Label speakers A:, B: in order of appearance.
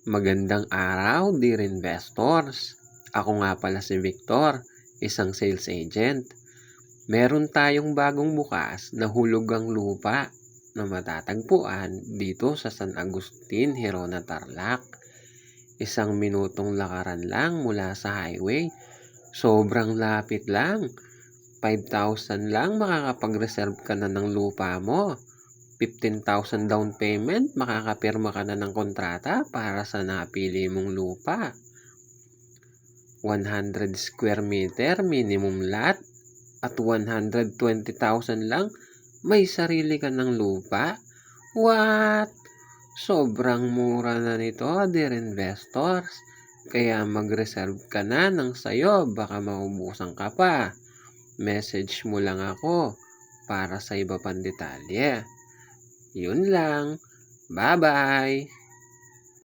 A: Magandang araw, dear investors. Ako nga pala si Victor, isang sales agent. Meron tayong bagong bukas na hulugang lupa na matatagpuan dito sa San Agustin, Hirona, Tarlac. 1 minutong lakaran lang mula sa highway. Sobrang lapit lang. 5,000 lang makakapag-reserve ka na ng lupa mo. 15,000 down payment, makakapirma ka na ng kontrata para sa napili mong lupa. 100 square meter minimum lot at 120,000 lang may sarili ka ng lupa. What? Sobrang mura na nito, dear investors. Kaya mag-reserve ka na ng sayo, baka maubusan ka pa. Message mo lang ako para sa iba pang detalye. Yun lang. Bye-bye!